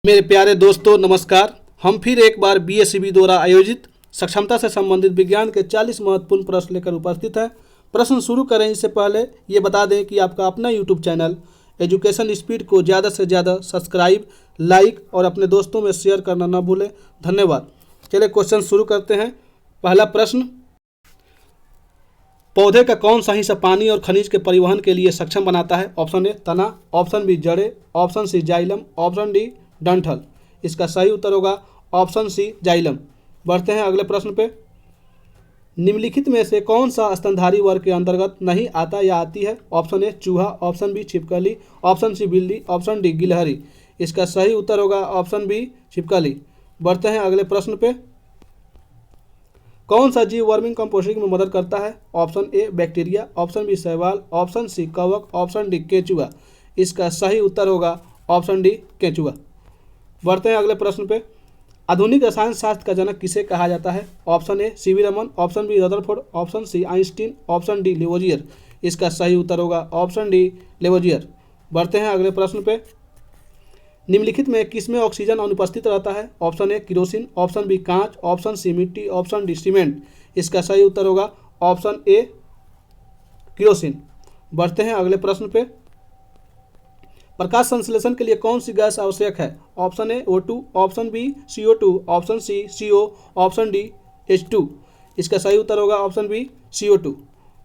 मेरे प्यारे दोस्तों नमस्कार। हम फिर एक बार बीएसईबी द्वारा आयोजित सक्षमता से संबंधित विज्ञान के 40 महत्वपूर्ण प्रश्न लेकर उपस्थित हैं। प्रश्न शुरू करें इससे पहले ये बता दें कि आपका अपना यूट्यूब चैनल एजुकेशन स्पीड को ज़्यादा से ज़्यादा सब्सक्राइब, लाइक और अपने दोस्तों में शेयर करना न भूलें। धन्यवाद। चलिए क्वेश्चन शुरू करते हैं। पहला प्रश्न, पौधे का कौन सा हिस्सा पानी और खनिज के परिवहन के लिए सक्षम बनाता है? ऑप्शन ए तना, ऑप्शन बी जड़ें, option C xylem, option D डंठल। इसका सही उत्तर होगा ऑप्शन सी जाइलम। बढ़ते हैं अगले प्रश्न पे। निम्नलिखित में से कौन सा स्तनधारी वर्ग के अंतर्गत नहीं आता या आती है? ऑप्शन ए चूहा, ऑप्शन बी छिपकली, ऑप्शन सी बिल्ली, ऑप्शन डी गिलहरी। इसका सही उत्तर होगा ऑप्शन बी छिपकली। बढ़ते हैं अगले प्रश्न पे। कौन सा जीव वर्मिंग कंपोस्टिंग में मदद करता है? Option A bacteria, option B शैवाल, ऑप्शन सी कवक, ऑप्शन डी केंचुआ। इसका सही उत्तर होगा ऑप्शन डी केंचुआ। बढ़ते हैं अगले प्रश्न पे। आधुनिक रसायन शास्त्र का जनक किसे कहा जाता है? Option A CV Raman, option B Rutherford, option C Einstein, option D Lavoisier. इसका सही उत्तर होगा ऑप्शन डी लेवोजियर। बढ़ते हैं अगले प्रश्न पे। निम्नलिखित में किसमें ऑक्सीजन अनुपस्थित रहता है? Option A kerosene, option B कांच, ऑप्शन सी मिट्टी, ऑप्शन डी सीमेंट। इसका सही उत्तर होगा ऑप्शन ए किरोसिन। बढ़ते हैं अगले प्रश्न पे। प्रकाश संश्लेषण के लिए कौन सी गैस आवश्यक है? Option A O2, option B CO2, option C CO, option D H2। इसका सही उत्तर होगा ऑप्शन बी CO2।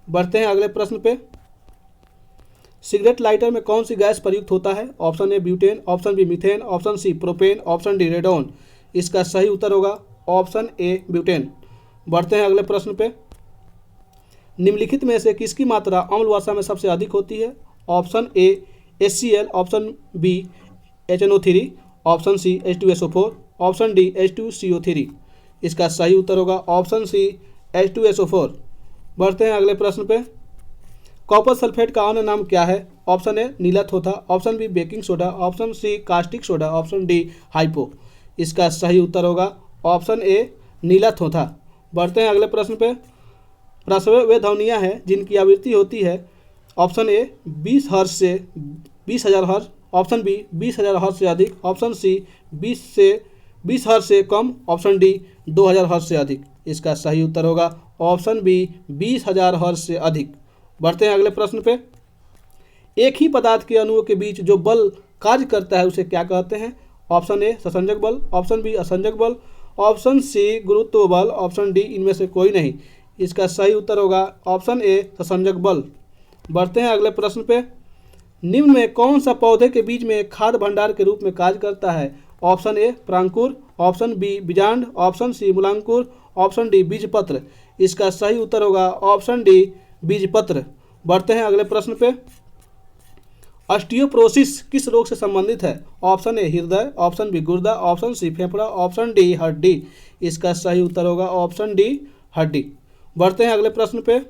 बढ़ते हैं अगले प्रश्न पे। सिगरेट लाइटर में कौन सी गैस प्रयुक्त होता है? Option A butane, option B methane, option C propane, option D radon. इसका सही उत्तर होगा ऑप्शन ए ब्यूटेन। बढ़ते हैं अगले प्रश्न पे। निम्नलिखित में से किसकी मात्रा अम्ल वर्षा में सबसे अधिक होती है? Option A HCl, option B HNO3, option C H2SO4, option D H2CO3। इसका सही उत्तर होगा ऑप्शन सी H2SO4। बढ़ते हैं अगले प्रश्न पे। कॉपर सल्फेट का अन्य नाम क्या है? ऑप्शन ए नीला थोथा, option B baking soda, option C caustic soda, option D hypo. इसका सही उत्तर होगा ऑप्शन ए नीला थोथा। बढ़ते हैं अगले प्रश्न पे। प्रसव वे ध्वनियाँ हैं जिनकी आवृत्ति होती है ऑप्शन ए 20 हर्ट्ज से 20,000 हर्ट्ज, ऑप्शन बी 20,000 हर्ट्ज से अधिक, ऑप्शन सी 20 हर्ट्ज से कम, ऑप्शन डी 2,000 हर्ट्ज से अधिक। इसका सही उत्तर होगा ऑप्शन बी 20,000 हर्ट्ज से अधिक। बढ़ते हैं अगले प्रश्न पे। एक ही पदार्थ के अणुओं के बीच जो बल कार्य करता है उसे क्या कहते हैं? ऑप्शन ए ससंजक बल, ऑप्शन बी असंजक बल, ऑप्शन सी गुरुत्व बल, ऑप्शन डी इनमें से कोई नहीं। इसका सही उत्तर होगा ऑप्शन ए ससंजक बल। बढ़ते हैं अगले प्रश्न पे। निम्न में कौन सा पौधे के बीच में खाद्य भंडार के रूप में कार्य करता है? ऑप्शन ए परांकुर, ऑप्शन बी बीजांड, ऑप्शन सी मूलांकुर, ऑप्शन डी बीजपत्र। इसका सही उत्तर होगा ऑप्शन डी बीजपत्र। बढ़ते हैं अगले प्रश्न पे। ऑस्टियोपोरोसिस किस रोग से संबंधित है? ऑप्शन ए हृदय, ऑप्शन बी गुर्दा, ऑप्शन सी फेफड़ा, ऑप्शन डी हड्डी। इसका सही उत्तर होगा ऑप्शन डी हड्डी। बढ़ते हैं अगले प्रश्न पे।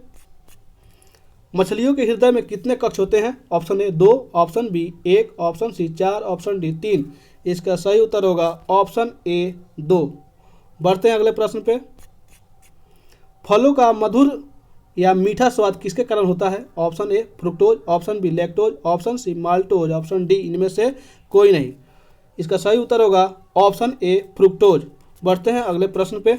मछलियों के हृदय में कितने कक्ष होते हैं? Option A 2, option B 1, option C 4, option D 3। इसका सही उत्तर होगा ऑप्शन ए 2। बढ़ते हैं अगले प्रश्न पे। फलों का मधुर या मीठा स्वाद किसके कारण होता है? Option A fructose, option B lactose, option C maltose, option D इनमें से कोई नहीं। इसका सही उत्तर होगा ऑप्शन ए फ्रुक्टोज। बढ़ते हैं अगले प्रश्न पे।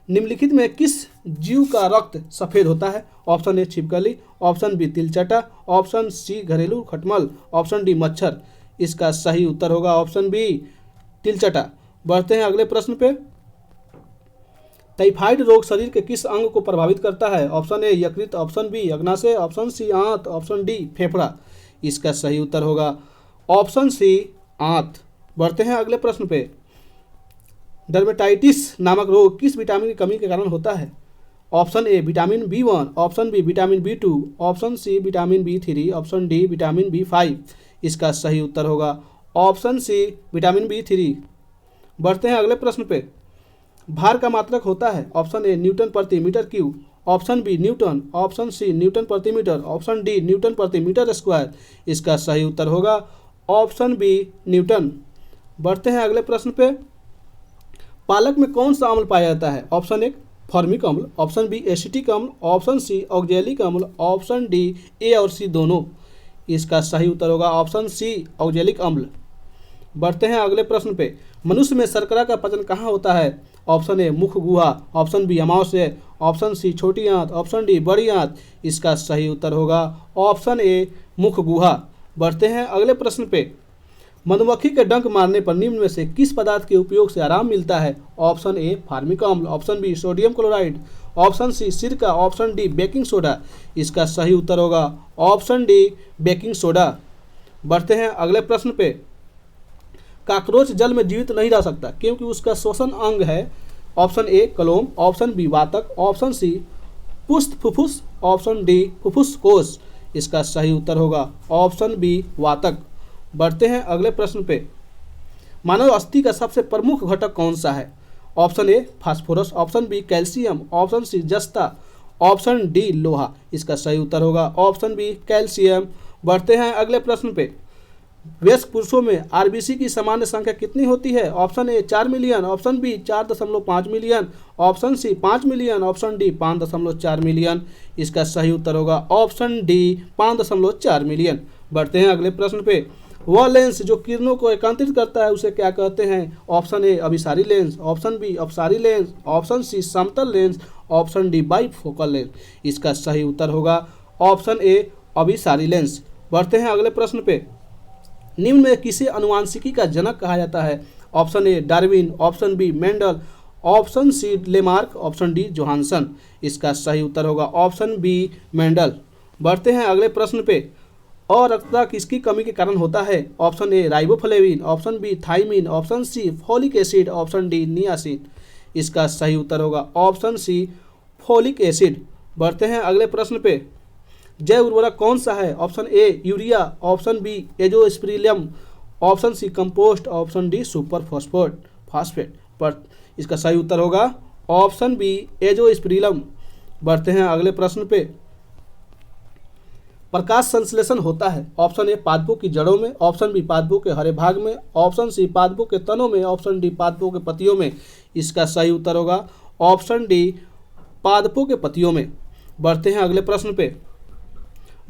निम्नलिखित में किस जीव का रक्त सफ़ेद होता है? ऑप्शन ए छिपकली, ऑप्शन बी तिलचटा, ऑप्शन सी घरेलू खटमल, ऑप्शन डी मच्छर। इसका सही उत्तर होगा ऑप्शन बी तिलचटा। बढ़ते हैं अगले प्रश्न पे। टाइफाइड रोग शरीर के किस अंग को प्रभावित करता है? ऑप्शन ए यकृत, ऑप्शन बी अग्नाशय, ऑप्शन सी आंत, ऑप्शन डी फेफड़ा। इसका सही उत्तर होगा ऑप्शन सी आंत। बढ़ते हैं अगले प्रश्न पे। डर्मेटाइटिस नामक रोग किस विटामिन की कमी के कारण होता है? Option A vitamin B1, option B vitamin B2, option C vitamin B3, option D vitamin B5। इसका सही उत्तर होगा ऑप्शन सी विटामिन B3। बढ़ते हैं अगले प्रश्न पे। भार का मात्रक होता है? ऑप्शन ए न्यूटन प्रति meter cube, option B newton, option C newton प्रति मीटर, ऑप्शन डी न्यूटन प्रति मीटर स्क्वायर। इसका सही उत्तर होगा ऑप्शन बी न्यूटन। बढ़ते हैं अगले प्रश्न पे। पालक में कौन सा अम्ल पाया जाता है? ऑप्शन ए फॉर्मिक अम्ल, ऑप्शन बी एसिटिक अम्ल, ऑप्शन सी ऑक्जेलिक अम्ल, ऑप्शन डी ए और सी दोनों। इसका सही उत्तर होगा ऑप्शन सी ऑक्जेलिक अम्ल। बढ़ते हैं अगले प्रश्न पे। मनुष्य में शर्करा का पचन कहाँ होता है? ऑप्शन ए मुख गुहा, ऑप्शन बी अमाशय, ऑप्शन सी छोटी आंत, ऑप्शन डी बड़ी आंत। इसका सही उत्तर होगा ऑप्शन ए मुख गुहा। बढ़ते हैं अगले प्रश्न पे। मधुमक्खी के डंक मारने पर निम्न में से किस पदार्थ के उपयोग से आराम मिलता है? ऑप्शन ए फार्मिक अम्ल, option B sodium chloride, option C सिरका, ऑप्शन डी बेकिंग सोडा। इसका सही उत्तर होगा ऑप्शन डी बेकिंग सोडा। बढ़ते हैं अगले प्रश्न पे। कॉकरोच जल में जीवित नहीं रह सकता क्योंकि उसका श्वसन अंग है। ऑप्शन ए कलोम, ऑप्शन बी वातक, ऑप्शन सी पुष्ट फुफ्फुस, ऑप्शन डी फुफ्फुस कोश। इसका सही उत्तर होगा ऑप्शन बी वातक। बढ़ते हैं अगले प्रश्न पे। मानव अस्थि का सबसे प्रमुख घटक कौन सा है? Option A phosphorus, option B calcium, option C जस्ता, ऑप्शन डी लोहा। इसका सही उत्तर होगा ऑप्शन बी कैल्शियम। बढ़ते हैं अगले प्रश्न पे। वयस्क पुरुषों में आरबीसी की सामान्य संख्या कितनी होती है? Option A 4 million, option B 4.5 million, option C 5 million, option D 5.4 million. इसका सही उत्तर होगा ऑप्शन डी 5.4 मिलियन। बढ़ते हैं अगले प्रश्न पे। वह लेंस जो किरणों को एकांतरित करता है उसे क्या कहते हैं? ऑप्शन ए अभिसारी लेंस, ऑप्शन बी अपसारी लेंस, ऑप्शन सी समतल lens, option D bifocal lens. इसका सही उत्तर होगा ऑप्शन ए अभिसारी लेंस। बढ़ते हैं अगले प्रश्न पे। निम्न में किसे अनुवांशिकी का जनक कहा जाता है? Option A Darwin, option B Mendel, option C Lamarck, option D Johannsen. इसका सही उत्तर होगा ऑप्शन बी मेंडल। बढ़ते हैं अगले प्रश्न पे। और रक्तता किसकी कमी के कारण होता है? Option A riboflavin, option B thiamine, option C folic acid, option D niacin. इसका सही उत्तर होगा ऑप्शन सी फोलिक एसिड। बढ़ते हैं अगले प्रश्न पे। जैव उर्वरक कौन सा है? Option A urea, option B azospirillum, option C compost, option D super phosphate. पर इसका सही उत्तर होगा ऑप्शन बी एजोस्पिरिलम। बढ़ते हैं अगले प्रश्न पे। प्रकाश संश्लेषण होता है। ऑप्शन ए पादपों की जड़ों में, ऑप्शन बी पादपों के हरे भाग में, ऑप्शन सी पादपों के तनों में, ऑप्शन डी पादपों के पत्तियों में। इसका सही उत्तर होगा ऑप्शन डी पादपों के पत्तियों में। बढ़ते हैं अगले प्रश्न पे।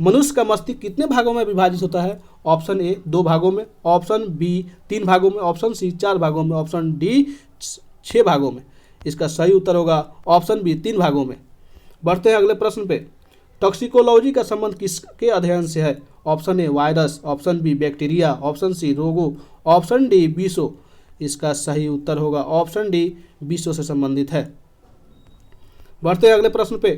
मनुष्य का मस्तिष्क कितने भागों में विभाजित होता है? ऑप्शन ए 2 भागों में, ऑप्शन बी 3 भागों में, ऑप्शन सी 4 भागों में, ऑप्शन डी 6 भागों में। इसका सही उत्तर होगा ऑप्शन बी 3 भागों में। बढ़ते हैं अगले प्रश्न पे। टॉक्सिकोलॉजी का संबंध किसके अध्ययन से है? Option A virus, option B bacteria, option C रोगों, ऑप्शन डी विषों। इसका सही उत्तर होगा ऑप्शन डी विषों से संबंधित है। बढ़ते हैं अगले प्रश्न पे।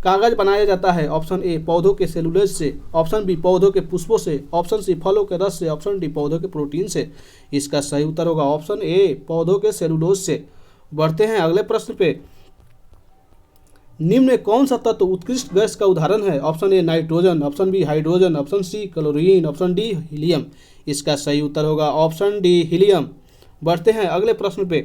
कागज बनाया जाता है। ऑप्शन ए पौधों के सेलुलोज से, ऑप्शन बी पौधों के पुष्पों से, ऑप्शन सी फलों के रस से, ऑप्शन डी पौधों के प्रोटीन से। इसका सही उत्तर होगा ऑप्शन ए पौधों के सेलुलोज से। बढ़ते हैं अगले प्रश्न पे। निम्न में कौन सा तत्व उत्कृष्ट गैस का उदाहरण है? Option A nitrogen, option B hydrogen, option C chlorine, option D helium. इसका सही उत्तर होगा ऑप्शन डी हीलियम। बढ़ते हैं अगले प्रश्न पे।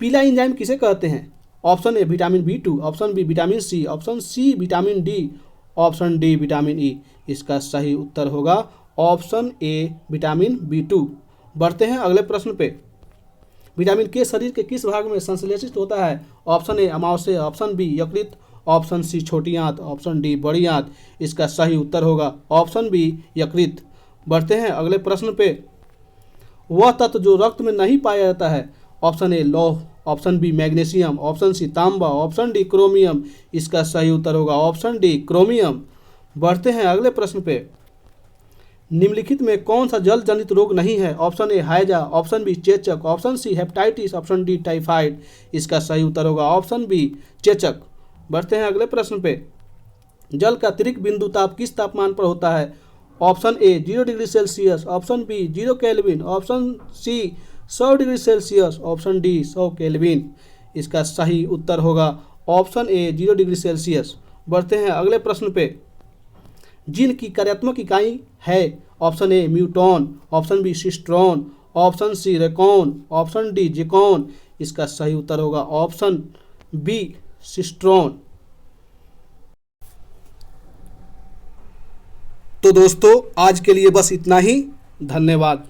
पीला एंजाइम किसे कहते हैं? Option A vitamin B2, option B vitamin C, option C vitamin D, option D vitamin E. इसका सही उत्तर होगा ऑप्शन ए विटामिन B2। बढ़ते हैं अगले प्रश्न पे। विटामिन के शरीर के किस भाग में संश्लेषित होता है? ऑप्शन ए अमाशय, ऑप्शन बी यकृत, ऑप्शन सी छोटी आंत, ऑप्शन डी बड़ी आंत। इसका सही उत्तर होगा ऑप्शन बी यकृत। बढ़ते हैं अगले प्रश्न पे। वह तत्व जो रक्त में नहीं पाया जाता है? ऑप्शन ए लौह, option B magnesium, option C तांबा, ऑप्शन डी क्रोमियम। इसका सही उत्तर होगा ऑप्शन डी क्रोमियम। बढ़ते हैं अगले प्रश्न पे। निम्नलिखित में कौन सा जल जनित रोग नहीं है? ऑप्शन ए हैजा, ऑप्शन बी चेचक, option C hepatitis, option D typhoid. इसका सही उत्तर होगा ऑप्शन बी चेचक। बढ़ते हैं अगले प्रश्न पे। जल का अतिरिक्त बिंदु ताप किस तापमान पर होता है? Option A 0 degree Celsius, option B 0 kelvin, option C 100 degree Celsius, option D 100 kelvin. इसका सही उत्तर होगा ऑप्शन ए 0 डिग्री सेल्सियस। बढ़ते हैं अगले प्रश्न पे। जिन की कार्यात्मक इकाई है? Option A muton, option B cistron, option C recon, option D जेकॉन। इसका सही उत्तर होगा ऑप्शन बी सिस्ट्रॉन। तो दोस्तों आज के लिए बस इतना ही। धन्यवाद।